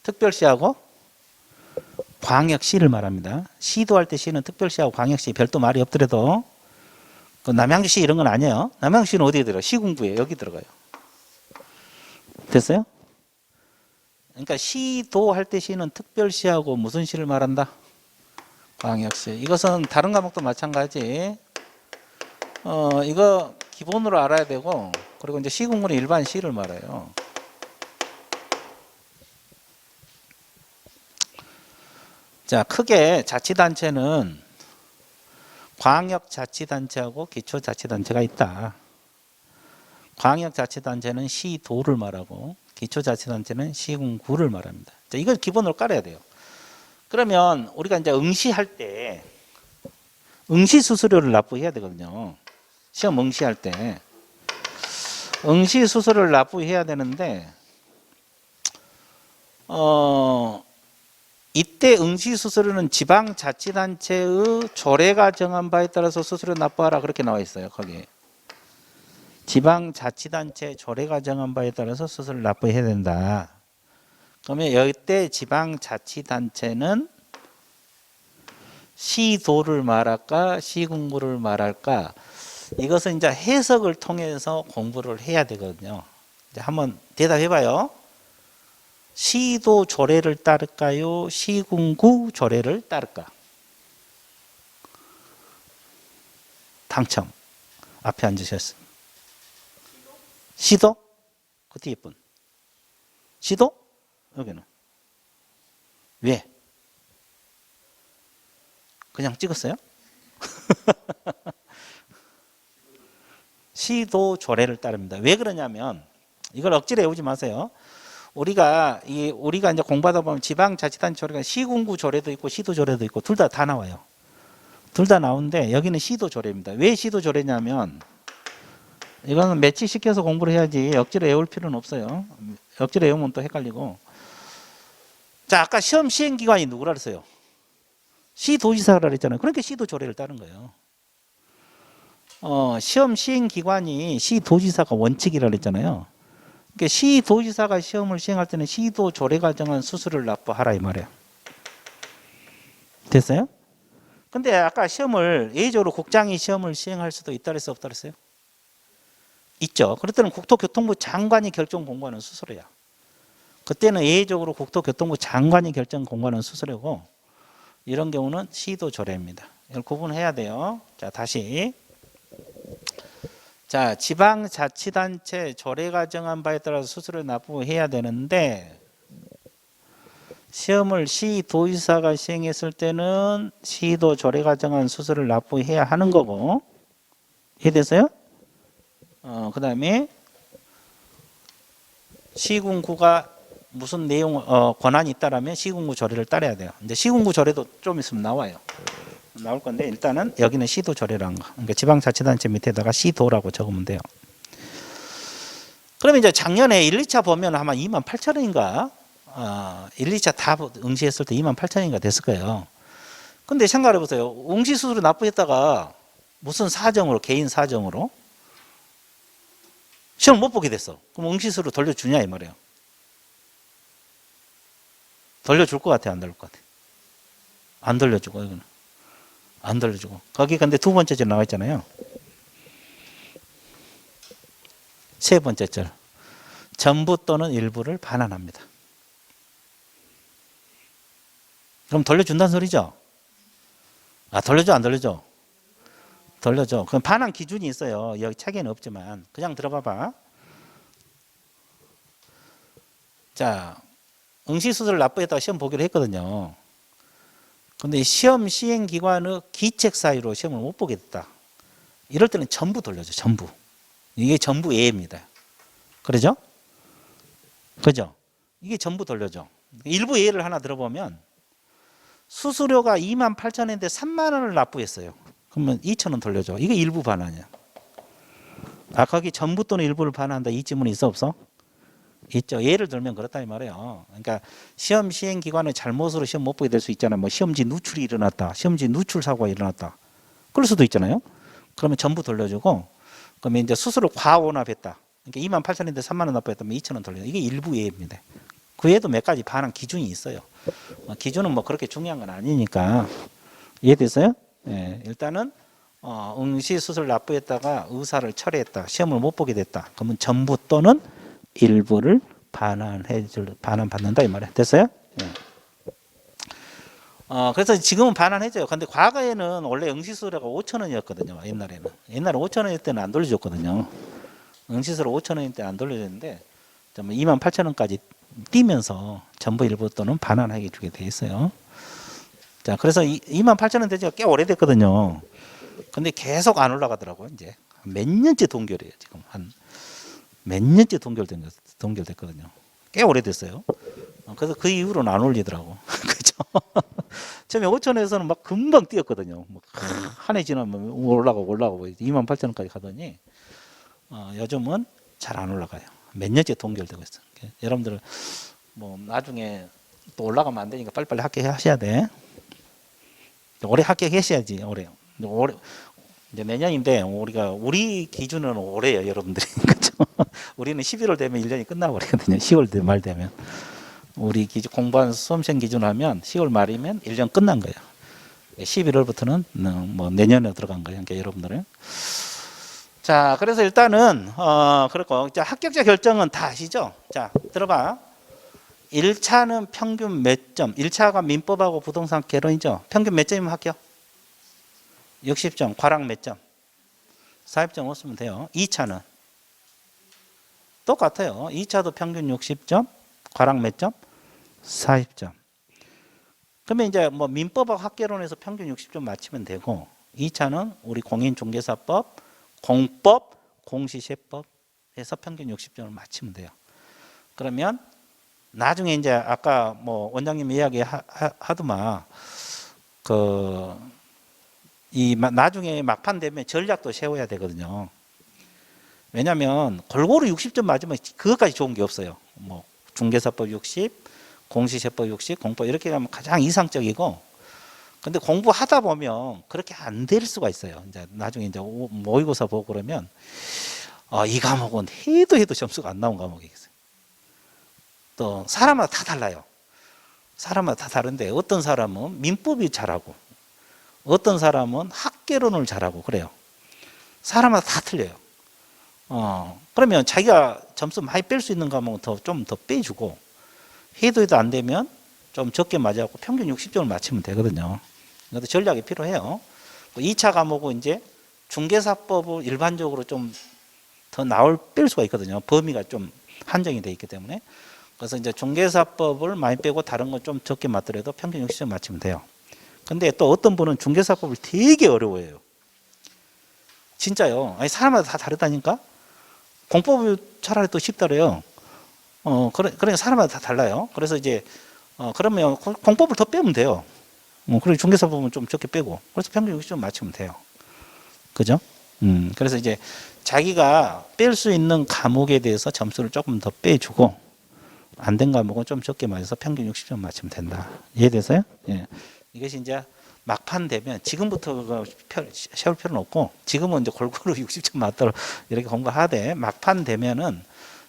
특별시하고 광역시를 말합니다. 시도할 때 시는 특별시하고 광역시 별도 말이 없더라도 그 남양주시 이런 건 아니에요. 남양주시는 어디에 들어가요? 시군구에 여기 들어가요. 됐어요? 그러니까 시도할 때 시는 특별시하고 무슨 시를 말한다? 광역시. 이것은 다른 과목도 마찬가지. 이거 기본으로 알아야 되고, 그리고 이제 시군구는 일반 시를 말해요. 자, 크게 자치단체는 광역자치단체하고 기초자치단체가 있다. 광역자치단체는 시도를 말하고 기초자치단체는 시군구를 말합니다. 자, 이걸 기본으로 깔아야 돼요. 그러면 우리가 이제 응시할 때 응시수수료를 납부해야 되거든요. 시험 응시할 때 응시수수료를 납부해야 되는데 이때 응시수수료는 지방자치단체의 조례가 정한 바에 따라서 수수료 납부하라 그렇게 나와 있어요. 거기 지방자치단체 조례가 정한 바에 따라서 수수료 납부해야 된다. 그러면 이때 지방자치단체는 시도를 말할까 시군구를 말할까, 이것은 이제 해석을 통해서 공부를 해야 되거든요. 이제 한번 대답해봐요. 시도 조례를 따를까요? 시군구 조례를 따를까? 당첨. 앞에 앉으셨습니다. 시도? 그 뒤에 분. 시도? 여기는. 왜? 그냥 찍었어요? 시도 조례를 따릅니다. 왜 그러냐면 이걸 억지로 외우지 마세요. 우리가 이제 공부하다 보면 지방자치단체 조례가 시군구 조례도 있고 시도 조례도 있고 둘 다 나와요. 둘 다 나오는데 여기는 시도 조례입니다. 왜 시도 조례냐면 이거는 매치시켜서 공부를 해야지 억지로 외울 필요는 없어요. 억지로 외우면 또 헷갈리고. 자, 아까 시험 시행기관이 누구라 그랬어요? 시도지사라 그랬잖아요. 그러니까 시도 조례를 따른 거예요. 시험 시행기관이 시도지사가 원칙이라 그랬잖아요. 그러니까 시도지사가 시험을 시행할 때는 시도 조례가 정한 수수료를 납부하라 이 말이에요. 됐어요? 근데 아까 시험을 예외적으로 국장이 시험을 시행할 수도 있다 그랬어요? 없다 그랬어요? 있죠. 그럴 때는 국토교통부 장관이 결정 공고하는 수수료야. 그때는 예외적으로 국토교통부 장관이 결정 공고하는 수수료고, 이런 경우는 시도 조례입니다. 이걸 구분해야 돼요. 자, 다시. 자, 지방자치단체 조례가 정한 바에 따라서 수수료 납부해야 되는데 시험을 시도지사가 시행했을 때는 시도 조례가 정한 수수료를 납부해야 하는 거고, 이해됐어요? 그 다음에 시군구가 무슨 내용 권한이 있다라면 시군구 조례를 따라야 돼요. 이제 시군구 조례도 좀 있으면 나올 건데 일단은 여기는 시도 조례라는 거. 그러니까 지방자치단체 밑에다가 시도라고 적으면 돼요. 그러면 이제 작년에 1, 2차 보면 아마 28,000원인가 1, 2차 다 응시했을 때 28,000원인가 됐을 거예요. 근데 생각해 보세요. 응시 수수료 납부했다가 무슨 사정으로, 개인 사정으로 시험 못 보게 됐어. 그럼 응시 수수료 돌려주냐 이 말이에요. 돌려줄 것 같아, 안 돌릴 것 같아? 안 돌려주고, 이거는. 안 돌려주고. 거기 근데 두 번째 절 나와 있잖아요. 세 번째 절. 전부 또는 일부를 반환합니다. 그럼 돌려준다는 소리죠? 돌려줘, 안 돌려줘? 돌려줘. 그럼 반환 기준이 있어요. 여기 책에는 없지만. 그냥 들어봐봐. 자, 응시수수료를 납부했다가 시험 보기로 했거든요. 근데 시험 시행기관의 기책 사유로 시험을 못 보게 됐다. 이럴 때는 전부 돌려줘, 전부. 이게 전부 예입니다. 그러죠? 그죠? 이게 전부 돌려줘. 일부 예를 하나 들어보면 수수료가 28,000원인데 3만 원을 납부했어요. 그러면 2,000원 돌려줘. 이게 일부 반환이야. 거기 전부 또는 일부를 반환한다. 이 지문이 있어 없어? 있죠. 예를 들면 그렇다 이 말이에요. 그러니까 시험 시행 기관을 잘못으로 시험 못 보게 될 수 있잖아요. 뭐 시험지 누출이 일어났다. 시험지 누출 사고가 일어났다. 그럴 수도 있잖아요. 그러면 전부 돌려주고, 그러면 이제 수수료 과원합했다. 그러니까 28,000원인데 3만 원 납부했다면 2,000원 돌려. 이게 일부 예입니다. 그 외에도 몇 가지 반환 기준이 있어요. 기준은 뭐 그렇게 중요한 건 아니니까. 이해됐어요? 예, 일단은 응시 수수료 납부했다가 의사를 철회했다. 시험을 못 보게 됐다. 그러면 전부 또는 일부를 반환받는다 이 말이야. 됐어요? 예. 그래서 지금은 반환해줘요. 근데 과거에는 원래 응시수수료가 5,000원이었거든요. 옛날에 5,000원일 때는 안 돌려줬거든요. 응시수수료 5,000원일 때 안 돌려줬는데 28,000원까지 뛰면서 전부 일부 또는 반환하게 주게 돼 있어요. 자, 그래서 28,000원 된 지가 꽤 오래됐거든요. 근데 계속 안 올라가더라고요. 이제 몇 년째 동결이에요. 지금 한 몇 년째 동결됐거든요. 꽤 오래됐어요. 그래서 그 이후로는 안 올리더라고. 그죠? 처음에 5,000원에서는 막 금방 뛰었거든요. 한 해 지나면 올라가고 28,000원까지 가더니 요즘은 잘 안 올라가요. 몇 년째 동결되고 있어요. 여러분들 뭐 나중에 또 올라가면 안 되니까 빨리빨리 합격하셔야 돼. 올해 합격하셔야지. 올해 이제 내년인데 우리 기준은 올해예요, 여러분들이. 그렇죠? 우리는 11월 되면 1년이 끝나버리거든요. 10월 말 되면. 우리 공부한 수험생 기준 하면 10월 말이면 1년 끝난 거예요. 11월부터는 뭐 내년에 들어간 거예요. 그러니까 여러분들은. 자, 그래서 일단은 그렇고 자, 합격자 결정은 다 아시죠? 자, 들어봐. 1차는 평균 몇 점? 1차가 민법하고 부동산 개론이죠. 평균 몇 점이면 합격? 60점. 과락 몇 점? 40점 없으면 돼요. 2차는 똑같아요. 2차도 평균 60점. 과락 몇 점? 40점. 그러면 이제 뭐 민법하고 학개론에서 평균 60점 맞추면 되고, 2차는 우리 공인중개사법, 공법, 공시세법에서 평균 60점을 맞추면 돼요. 그러면 나중에 이제 아까 뭐 원장님 이야기 하더만 나중에 막판 되면 전략도 세워야 되거든요. 왜냐하면 골고루 60점 맞으면 그것까지 좋은 게 없어요. 뭐 중개사법 60, 공시세법 60, 공법 이렇게 가면 가장 이상적이고, 근데 공부하다 보면 그렇게 안 될 수가 있어요. 이제 나중에 이제 모의고사 보고 그러면 이 과목은 해도 점수가 안 나온 과목이 있어요. 또 사람마다 다 달라요. 사람마다 다 다른데 어떤 사람은 민법이 잘하고 어떤 사람은 학개론을 잘하고 그래요. 사람마다 다 틀려요. 그러면 자기가 점수 많이 뺄 수 있는 과목은 좀 더 빼주고, 해도 안 되면 좀 적게 맞아갖고 평균 60점을 맞추면 되거든요. 그래서 전략이 필요해요. 2차 과목은 이제 중개사법을 일반적으로 좀 더 뺄 수가 있거든요. 범위가 좀 한정이 되어 있기 때문에. 그래서 이제 중개사법을 많이 빼고 다른 건 좀 적게 맞더라도 평균 60점 맞추면 돼요. 근데 또 어떤 분은 중개사법을 되게 어려워해요. 진짜요. 아니, 사람마다 다 다르다니까? 공법이 차라리 또 쉽더래요. 그러니까 사람마다 다 달라요. 그래서 이제, 그러면 공법을 더 빼면 돼요. 그리고 중개사법은 좀 적게 빼고. 그래서 평균 60점 맞추면 돼요. 그죠? 그래서 이제 자기가 뺄 수 있는 과목에 대해서 점수를 조금 더 빼주고, 안 된 과목은 좀 적게 맞아서 평균 60점 맞추면 된다. 이해되세요? 예. 이것이 이제 막판 되면 지금부터 세울 필요는 없고, 지금은 이제 골고루 60점 맞도록 이렇게 공부하되, 막판 되면은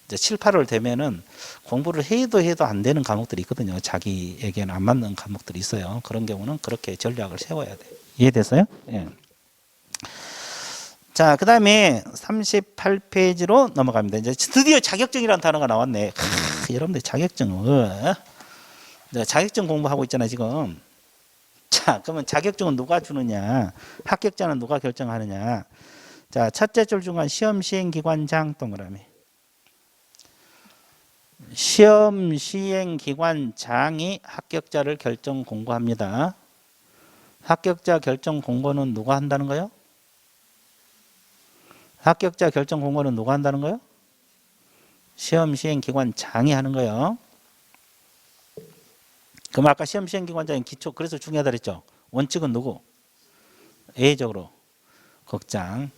이제 7, 8월 되면은 공부를 해도 안 되는 과목들이 있거든요. 자기에게는 안 맞는 과목들이 있어요. 그런 경우는 그렇게 전략을 세워야 돼요. 이해됐어요? 예. 자, 그 다음에 38페이지로 넘어갑니다. 이제 드디어 자격증이라는 단어가 나왔네. 여러분들 자격증, 자격증 공부하고 있잖아요, 지금. 자, 그러면 자격증은 누가 주느냐? 합격자는 누가 결정하느냐? 자, 첫째 줄 중간 시험 시행 기관장 동그라미. 시험 시행 기관장이 합격자를 결정 공고합니다. 합격자 결정 공고는 누가 한다는 거예요? 합격자 결정 공고는 누가 한다는 거예요? 시험 시행 기관장이 하는 거예요. 그럼 아까 시험 시행 기관장이 기초, 그래서 중요하다 그랬죠. 원칙은 누구? A적으로 국장.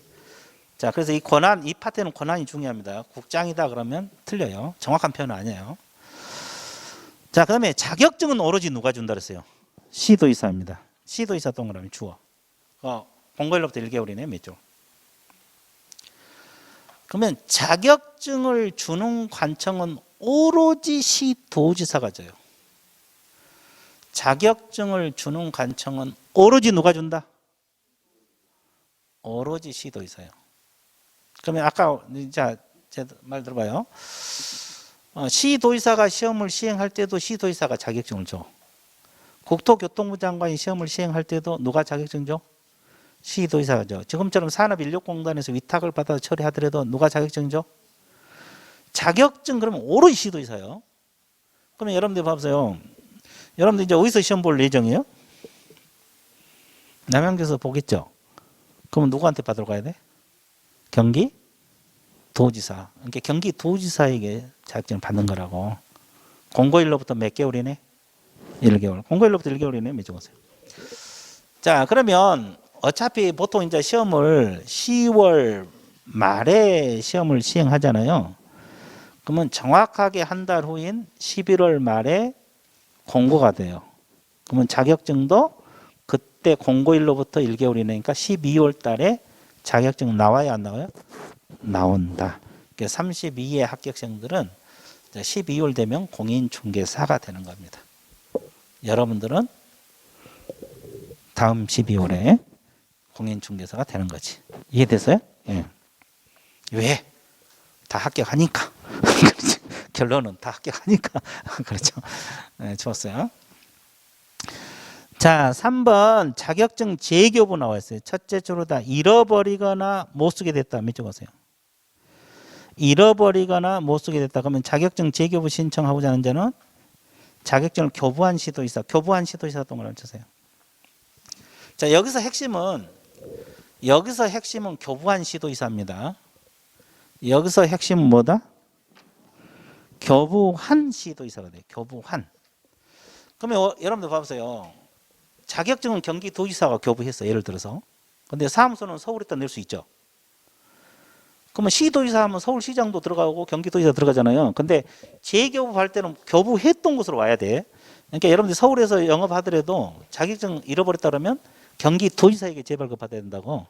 자, 자, 그래서 이 권한, 이 파트는 권한이 중요합니다. 국장이다 그러면 틀려요. 정확한 표현은 아니에요. 자, 그다음에 자격증은 오로지 누가 준다 그랬어요? 시도의사입니다. 시도의사 동그라미 주어. 공고일로부터 1개월이네. 몇 조? 그러면 자격증을 주는 관청은 오로지 시도지사가 져요. 자격증을 주는 관청은 오로지 누가 준다? 오로지 시도의사예요. 그러면 아까 제 말 들어봐요. 시도의사가 시험을 시행할 때도 시도의사가 자격증을 줘. 국토교통부 장관이 시험을 시행할 때도 누가 자격증 줘? 시도의사가 줘. 지금처럼 산업인력공단에서 위탁을 받아서 처리하더라도 누가 자격증 줘? 자격증 그러면 오로지 시도의사예요. 그러면 여러분들 봐보세요. 여러분들 이제 어디서 시험 볼 예정이에요? 남양주에서 보겠죠? 그러면 누구한테 받으러 가야 돼? 경기도지사. 그러니까 경기도지사에게 자격증을 받는 거라고. 공고일로부터 몇 개월이네? 1개월. 공고일로부터 1개월이네. 몇 주 보세요. 자, 그러면 어차피 보통 이제 시험을 10월 말에 시험을 시행하잖아요. 그러면 정확하게 한 달 후인 11월 말에 공고가 돼요. 그러면 자격증도 그때 공고일로부터 1개월이니까 12월 달에 자격증 나와야 안 나와요? 나온다. 32회 합격생들은 12월 되면 공인중개사가 되는 겁니다. 여러분들은 다음 12월에 공인중개사가 되는 거지. 이해됐어요? 예. 왜? 다 합격하니까. 결론은 다 합격하니까. 그렇죠. 네, 좋았어요. 자, 3번 자격증 재교부 나와 있어요. 첫째 줄로 다 잃어버리거나 못 쓰게 됐다. 몇 줄 보세요. 잃어버리거나 못 쓰게 됐다. 그러면 자격증 재교부 신청하고자 하는 자는 자격증을 교부한 시도의사, 교부한 시도의사 동그라미 쳐세요. 자, 여기서 핵심은 교부한 시도의사입니다. 여기서 핵심은 뭐다? 교부한 시도의사가 돼요. 교부한. 그러면 여러분들 봐보세요. 자격증은 경기도지사가 교부했어. 예를 들어서. 근데 사무소는 서울에다 낼 수 있죠. 그러면 시도지사 하면 서울시장도 들어가고 경기도지사 들어가잖아요. 근데 재교부할 때는 교부했던 곳으로 와야 돼. 그러니까 여러분들 서울에서 영업하더라도 자격증 잃어버렸다 그러면 경기도지사에게 재발급 받아야 된다고.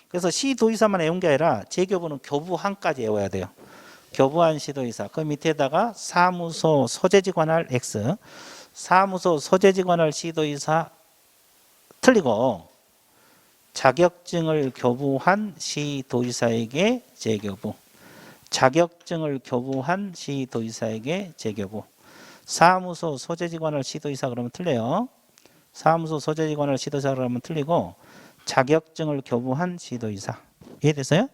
그래서 시도지사만 외운 게 아니라 재교부는 교부한까지 외워야 돼요. 교부한 시도지사. 그 밑에다가 사무소 소재지관할 X. 사무소 소재지관할 시도지사 틀리고 자격증을 교부한 시도지사에게 재교부. 자격증을 교부한 시도지사에게 재교부. 사무소 소재지관할 시도지사 그러면 틀려요. 사무소 소재지관할 시도지사 그러면 틀리고 자격증을 교부한 시도지사. 이해됐어요?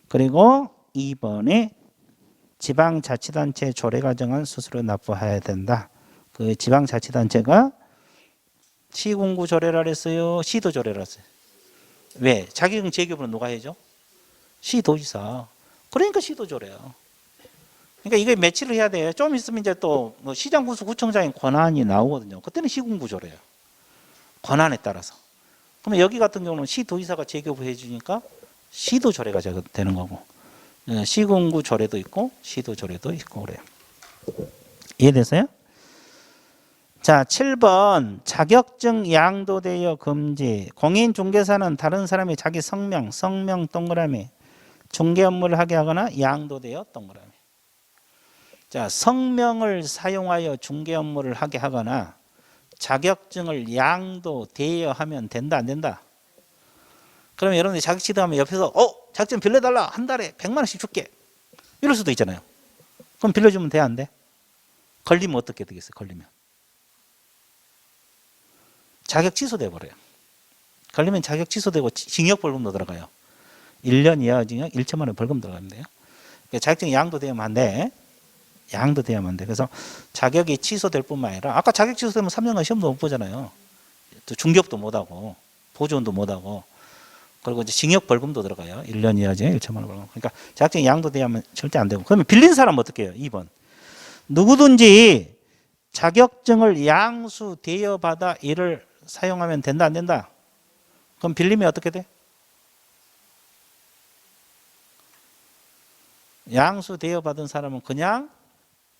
그리고 2번에 지방자치단체 조례가 정한 수수료 납부해야 된다. 그 지방자치단체가 시군구 조례라 했어요? 시도 조례라 했어요? 왜? 자격증 재교부는 누가 해줘? 시도지사. 그러니까 시도 조례야. 그러니까 이게 매치를 해야 돼. 좀 있으면 이제 또 시장군수 구청장의 권한이 나오거든요. 그때는 시군구 조례예요. 권한에 따라서. 그러면 여기 같은 경우는 시도지사가 재교부 해주니까 시도 조례가 되는 거고. 시군구 조례도 있고 시도 조례도 있고 그래요. 이해됐어요? 자, 7번 자격증 양도되어 금지. 공인중개사는 다른 사람이 자기 성명 동그라미 중개 업무를 하게 하거나 양도되어 동그라미. 자, 성명을 사용하여 중개 업무를 하게 하거나 자격증을 양도되어 하면 된다 안 된다? 그러면 여러분들이 자격지도하면 옆에서 자격증 빌려달라. 한 달에 100만 원씩 줄게. 이럴 수도 있잖아요. 그럼 빌려주면 돼 안 돼? 걸리면 어떻게 되겠어요? 걸리면. 자격 취소돼 버려요. 걸리면 자격 취소되고 징역 벌금도 들어가요. 1년 이하 징역 1천만 원 벌금 들어갑니다. 자격증이 양도되면 안 돼. 양도되면 안 돼. 그래서 자격이 취소될 뿐만 아니라 아까 자격 취소되면 3년간 시험도 못 보잖아요. 또 중개업도 못하고 보조원도 못하고 그리고 이제 징역 벌금도 들어가요. 1년 이하 징역 1천만 원 벌금. 그러니까 자격증이 양도되면 절대 안 되고. 그러면 빌린 사람 어떻게 해요? 2번. 누구든지 자격증을 양수되어 받아 이를 사용하면 된다 안 된다? 그럼 빌리면 어떻게 돼? 양수 대여받은 사람은 그냥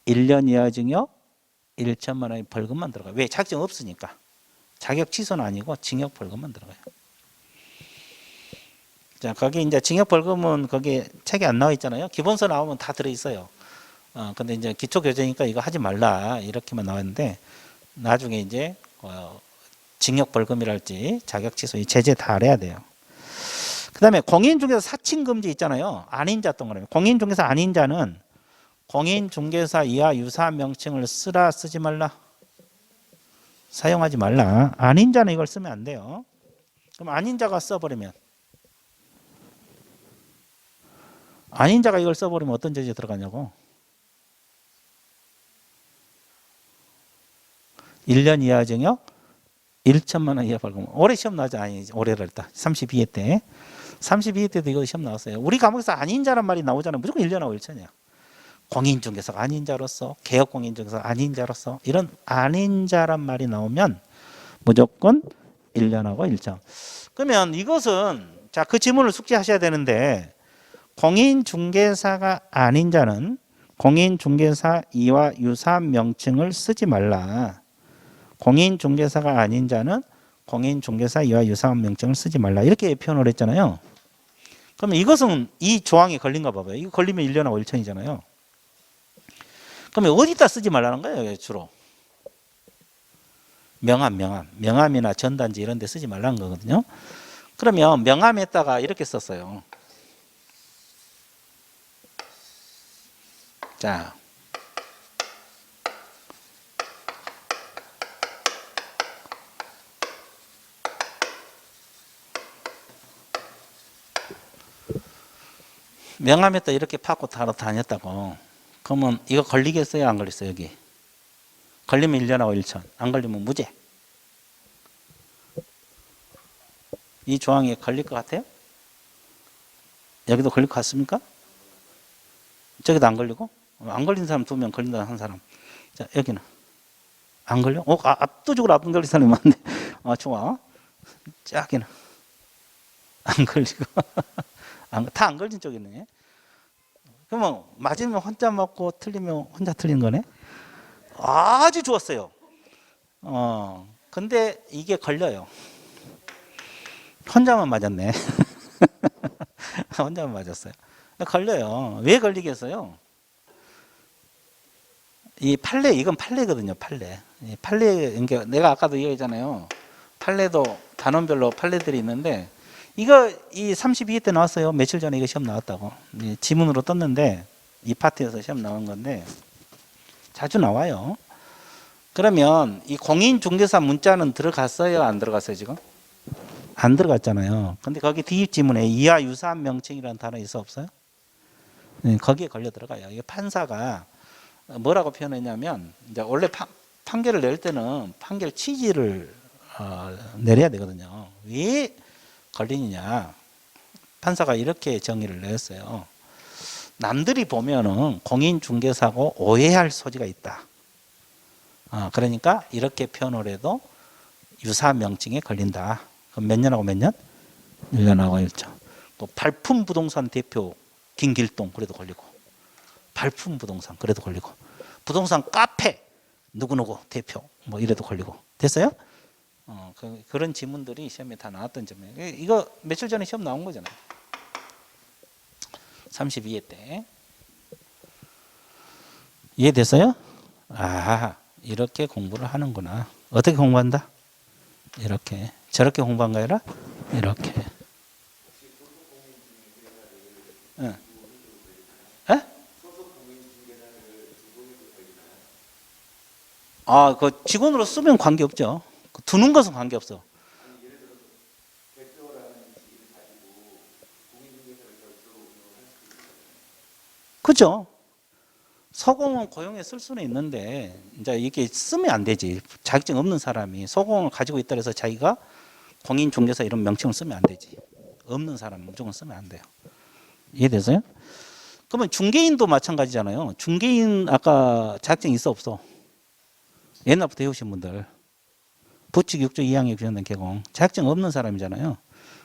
1년 이하 징역 1천만 원의 벌금만 들어가요. 왜? 자격증 없으니까. 자격 취소는 아니고 징역 벌금만 들어가요. 자, 거기 이제 징역 벌금은 거기 책에 안 나와 있잖아요. 기본서 나오면 다 들어 있어요. 근데 이제 기초 교재니까 이거 하지 말라 이렇게만 나왔는데 나중에 이제 징역 벌금이랄지 자격 취소 이 제재 다 알아야 돼요. 그다음에 공인중개사 사칭 금지 있잖아요. 아닌 자 동그라미. 공인중개사 아닌 자는 공인중개사 이하 유사 명칭을 쓰라 쓰지 말라. 사용하지 말라. 아닌 자는 이걸 쓰면 안 돼요. 그럼 아닌 자가 써버리면 아닌 자가 이걸 써버리면 어떤 죄에 들어가냐고. 1년 이하 징역 1천만 원 이하 벌금. 올해 시험 나오지 아니지. 올해를 했다. 32회 때. 32회 때도 이거 시험 나왔어요. 우리 과목에서 아닌 자란 말이 나오잖아요. 무조건 1년하고 1천이야. 공인중개사가 아닌 자로서, 개업공인중개사가 아닌 자로서 이런 아닌 자란 말이 나오면 무조건 1년하고 1천. 그러면 이것은 자, 그 지문을 숙지하셔야 되는데 공인중개사가 아닌 자는 공인중개사 이와 유사 명칭을 쓰지 말라. 공인중개사가 아닌 자는 공인중개사 이와 유사한 명칭을 쓰지 말라. 이렇게 표현을 했잖아요. 그러면 이것은 이 조항에 걸린가 봐봐요. 이거 걸리면 1년하고 1천이잖아요. 그러면 어디다 쓰지 말라는 거예요, 주로? 명함이나 전단지 이런 데 쓰지 말라는 거거든요. 그러면 명함에다가 이렇게 썼어요. 자, 명함에다 이렇게 파고 다녔다고. 그러면 이거 걸리겠어요? 안 걸렸어요? 여기. 걸리면 1년하고 1천. 안 걸리면 무죄. 이 조항에 걸릴 것 같아요? 여기도 걸릴 것 같습니까? 저기도 안 걸리고? 안 걸린 사람 2명, 걸린다 한 사람. 자, 여기는. 안 걸려? 압도적으로 안 걸린 사람이 많네. 좋아. 저기는. 안 걸리고. 다 안 걸린 쪽이 있네. 그러면 맞으면 혼자 맞고 틀리면 혼자 틀린 거네. 아주 좋았어요. 근데 이게 걸려요. 혼자만 맞았네. 혼자만 맞았어요. 걸려요. 왜 걸리겠어요? 이 판례, 이건 판례거든요. 판례. 이 판례, 그러니까 내가 아까도 얘기했잖아요. 판례도 단원별로 판례들이 있는데 이거 이 32회 때 나왔어요. 며칠 전에 이거 시험 나왔다고. 지문으로 떴는데 이 파트에서 시험 나온 건데 자주 나와요. 그러면 이 공인중개사 문자는 들어갔어요? 안 들어갔어요 지금? 안 들어갔잖아요. 근데 거기 뒷지문에 이하 유사한 명칭이라는 단어 있어 없어요? 거기에 걸려 들어가요. 이게 판사가 뭐라고 표현했냐면 이제 원래 판결을 낼 때는 판결 취지를 내려야 되거든요. 왜 걸리느냐? 판사가 이렇게 정의를 내렸어요. 남들이 보면은 공인중개사고 오해할 소지가 있다. 그러니까 이렇게 표현을 해도 유사 명칭에 걸린다. 그럼 몇 년하고 몇 년? 1년하고 1년. 또 발품 부동산 대표 김길동 그래도 걸리고, 발품 부동산 그래도 걸리고, 부동산 카페 누구누구 대표 뭐 이래도 걸리고. 됐어요? 그런 지문들이 시험에 다 나왔던 점이에요. 이거 며칠 전에 시험 나온 거잖아요. 32회 때. 이해됐어요? 이렇게 공부를 하는구나. 어떻게 공부한다? 이렇게. 저렇게 공부한 거 아니라 이렇게. 응. 에? 그 직원으로 쓰면 관계없죠. 두는 것은 관계없어. 그죠? 소공은 고용에 쓸 수는 있는데 이제 이게 쓰면 안 되지. 자격증 없는 사람이 소공을 가지고 있다 해서 자기가 공인중개사 이런 명칭을 쓰면 안 되지. 없는 사람은 무조건 쓰면 안 돼요. 이해되세요? 그러면 중개인도 마찬가지잖아요. 중개인 아까 자격증 있어 없어? 옛날부터 해오신 분들. 부칙 6조 2항에 규정된 개공. 자격증 없는 사람이잖아요.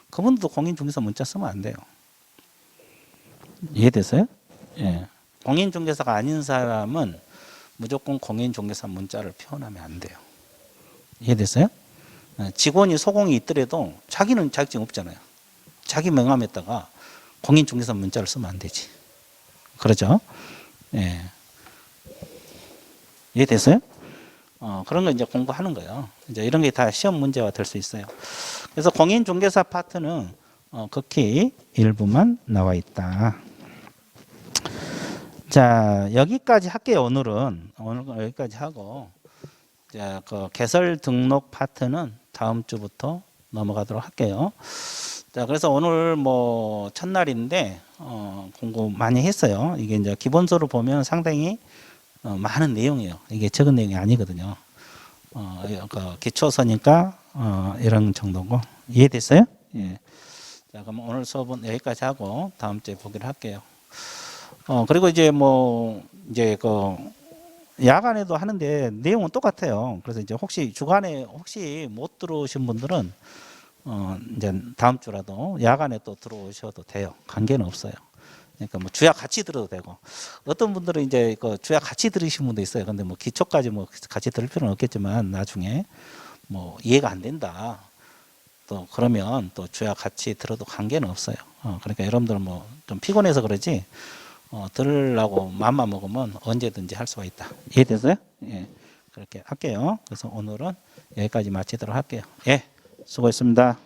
그분도 공인중개사 문자 쓰면 안 돼요. 이해됐어요? 예. 공인중개사가 아닌 사람은 무조건 공인중개사 문자를 표현하면 안 돼요. 이해됐어요? 직원이 소공이 있더라도 자기는 자격증 없잖아요. 자기 명함에다가 공인중개사 문자를 쓰면 안 되지. 그러죠? 예. 이해됐어요? 그런 거 이제 공부하는 거예요. 이제 이런 게 다 시험 문제가 될 수 있어요. 그래서 공인중개사 파트는 극히 일부만 나와 있다. 자, 여기까지 할게요. 오늘 여기까지 하고, 자, 그 개설 등록 파트는 다음 주부터 넘어가도록 할게요. 자, 그래서 오늘 뭐 첫날인데 공부 많이 했어요. 이게 이제 기본서로 보면 상당히 많은 내용이에요. 이게 적은 내용이 아니거든요. 그 기초서니까 이런 정도고. 이해됐어요? 예. 자, 그럼 오늘 수업은 여기까지 하고 다음 주에 보기로 할게요. 그리고 이제 뭐 이제 그 야간에도 하는데 내용은 똑같아요. 그래서 이제 혹시 주간에 혹시 못 들어오신 분들은 이제 다음 주라도 야간에 또 들어오셔도 돼요. 관계는 없어요. 그러니까 뭐 주야 같이 들어도 되고, 어떤 분들은 이제 그 주야 같이 들으신 분도 있어요. 근데 뭐 기초까지 뭐 같이 들을 필요는 없겠지만 나중에 뭐 이해가 안 된다. 또 그러면 또 주야 같이 들어도 관계는 없어요. 그러니까 여러분들 뭐 좀 피곤해서 그러지 들으려고 맘만 먹으면 언제든지 할 수가 있다. 이해됐어요? 예. 그렇게 할게요. 그래서 오늘은 여기까지 마치도록 할게요. 예. 수고했습니다.